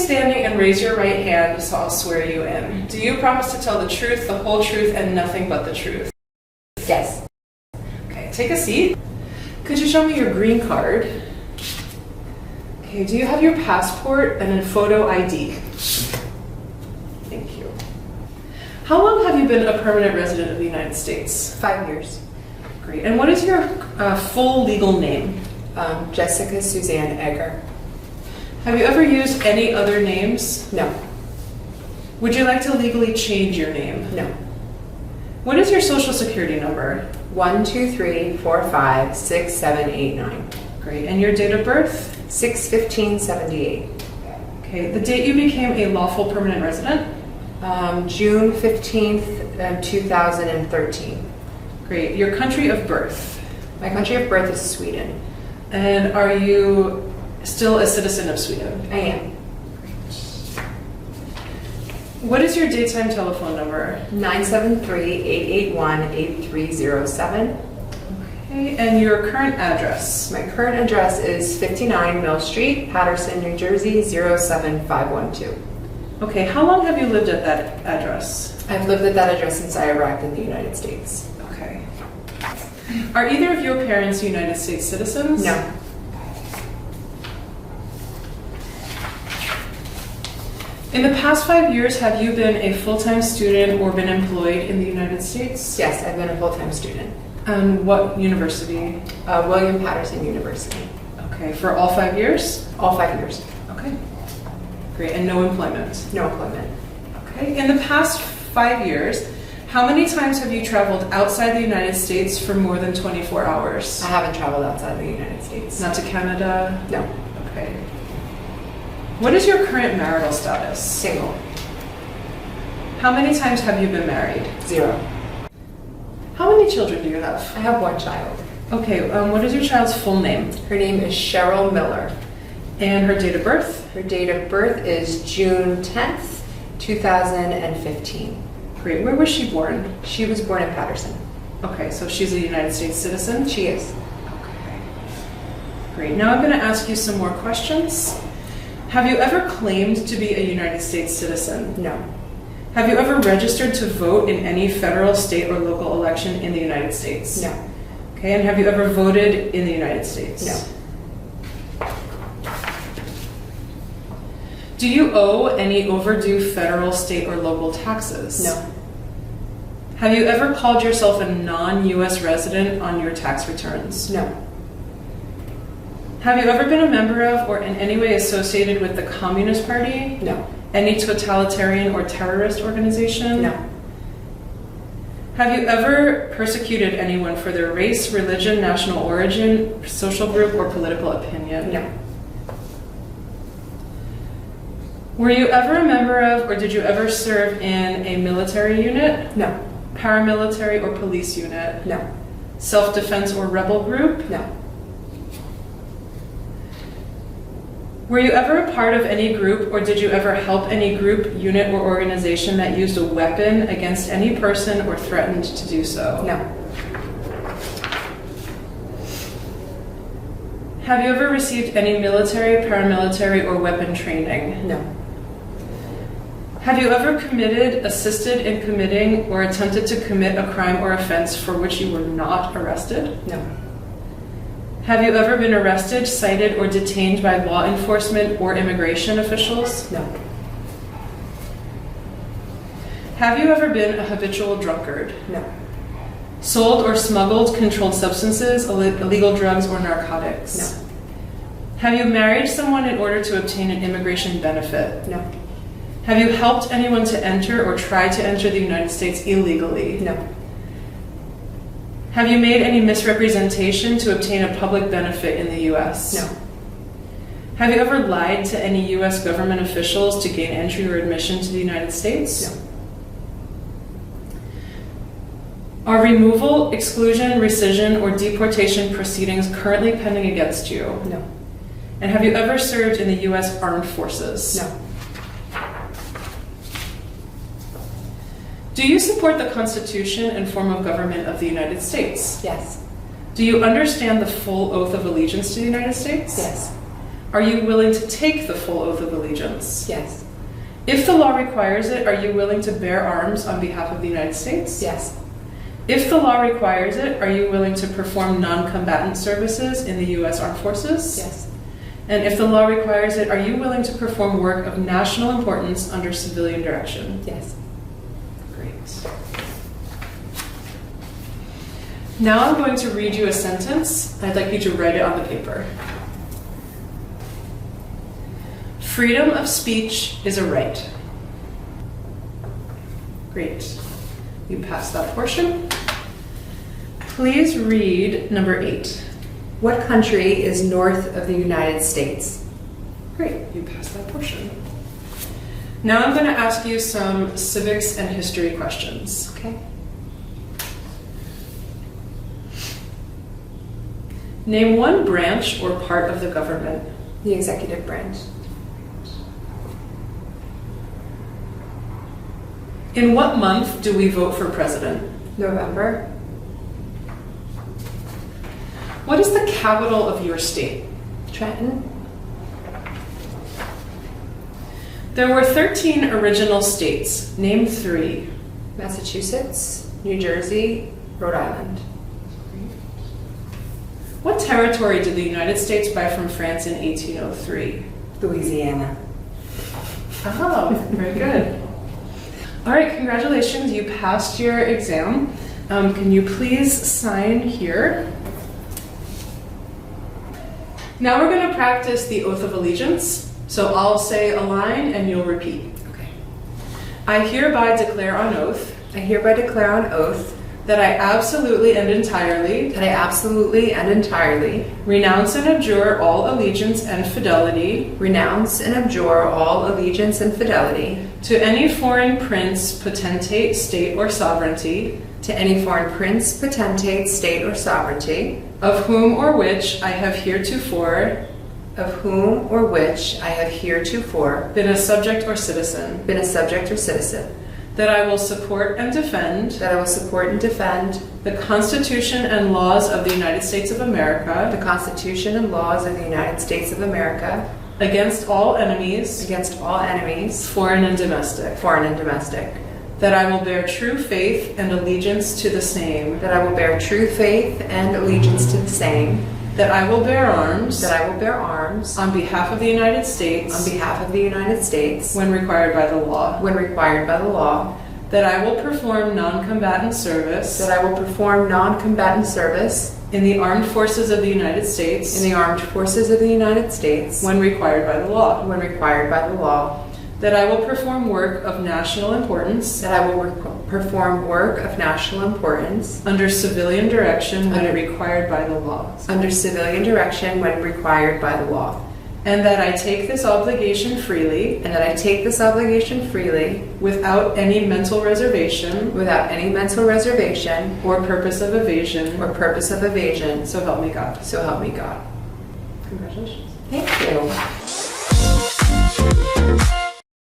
standing and raise your right hand so I'll swear you in. Do you promise to tell the truth, the whole truth, and nothing but the truth? Yes. Okay, take a seat. Could you show me your green card? Okay, do you have your passport and a photo ID? Thank you. How long have you been a permanent resident of the United States? 5 years. Great. And what is your full legal name? Jessica Suzanne Egger. Have you ever used any other names? No. Would you like to legally change your name? No. What is your social security number? 1, 2, 3, 4, 5, 6, 7, 8, 9. Great. And your date of birth? 6/15/78. Okay. The date you became a lawful permanent resident? June 15th, 2013. Great. Your country of birth? My country of birth is Sweden. And are you still a citizen of Sweden? I am. What is your daytime telephone number? 973-881-8307. Okay. And your current address? My current address is 59 Mill Street, Paterson, New Jersey, 07512. Okay. How long have you lived at that address? I've lived at that address since I arrived in the United States. Okay. Are either of your parents United States citizens? No. In the past 5 years, have you been a full-time student or been employed in the United States? Yes, I've been a full-time student. And what university? William Patterson University. Okay, for all 5 years? All 5 years. Okay. Great, and no employment? No employment. Okay. In the past 5 years, how many times have you traveled outside the United States for more than 24 hours? I haven't traveled outside the United States. Not to Canada? No. Okay. What is your current marital status? Single. How many times have you been married? 0. How many children do you have? I have 1 child. Okay, what is your child's full name? Her name is Cheryl Miller. And her date of birth? Her date of birth is June 10th, 2015. Great. Where was she born? She was born in Paterson. Okay, so she's a United States citizen? She is. Okay. Great. Now I'm going to ask you some more questions. Have you ever claimed to be a United States citizen? No. Have you ever registered to vote in any federal, state, or local election in the United States? No. Okay, and have you ever voted in the United States? No. Do you owe any overdue federal, state, or local taxes? No. Have you ever called yourself a non-US resident on your tax returns? No. Have you ever been a member of or in any way associated with the Communist Party? No. Any totalitarian or terrorist organization? No. Have you ever persecuted anyone for their race, religion, national origin, social group, or political opinion? No. Were you ever a member of or did you ever serve in a military unit? No. Paramilitary or police unit? No. Self-defense or rebel group? No. Were you ever a part of any group or did you ever help any group, unit, or organization that used a weapon against any person or threatened to do so? No. Have you ever received any military, paramilitary, or weapon training? No. Have you ever committed, assisted in committing, or attempted to commit a crime or offense for which you were not arrested? No. Have you ever been arrested, cited, or detained by law enforcement or immigration officials? No. Have you ever been a habitual drunkard? No. Sold or smuggled controlled substances, illegal drugs, or narcotics? No. Have you married someone in order to obtain an immigration benefit? No. Have you helped anyone to enter or try to enter the United States illegally? No. Have you made any misrepresentation to obtain a public benefit in the U.S.? No. Have you ever lied to any U.S. government officials to gain entry or admission to the United States? No. Are removal, exclusion, rescission, or deportation proceedings currently pending against you? No. And have you ever served in the U.S. Armed Forces? No. Do you support the Constitution and form of government of the United States? Yes. Do you understand the full oath of allegiance to the United States? Yes. are you willing to take the full oath of allegiance? Yes. If the law requires it, are you willing to bear arms on behalf of the United States? Yes. If the law requires it, are you willing to perform non-combatant services in the U.S. Armed Forces? Yes. And if the law requires it, are you willing to perform work of national importance under civilian direction? Yes. Great. Now I'm going to read you a sentence. I'd like you to write it on the paper. Freedom of speech is a right. Great. You passed that portion. Please read number 8. What country is north of the United States? Great, you passed that portion. Now I'm going to ask you some civics and history questions. Okay. Name one branch or part of the government. The executive branch. In what month do we vote for president? November. What is the capital of your state? Trenton. There were 13 original states. Name 3. Massachusetts, New Jersey, Rhode Island. What territory did the United States buy from France in 1803? Louisiana. Oh, very good. All right, congratulations, you passed your exam. Can you please sign here? Now we're going to practice the oath of allegiance. So I'll say a line and you'll repeat. Okay. I hereby declare on oath I hereby declare on oath that I absolutely and entirely renounce and abjure all allegiance and fidelity to any foreign prince, potentate, state, or sovereignty, of whom or which I have heretofore been a subject or citizen, that I will support and defend the Constitution and laws of the United States of America against all enemies, foreign and domestic. That I will bear true faith and allegiance to the same. That I will bear arms on behalf of the United States when required by the law. That I will perform non-combatant service in the armed forces of the United States when required by the law. That I will perform work of national importance under civilian direction when required by the law. And that I take this obligation freely without any mental reservation or purpose of evasion. So help me God. Congratulations. Thank you.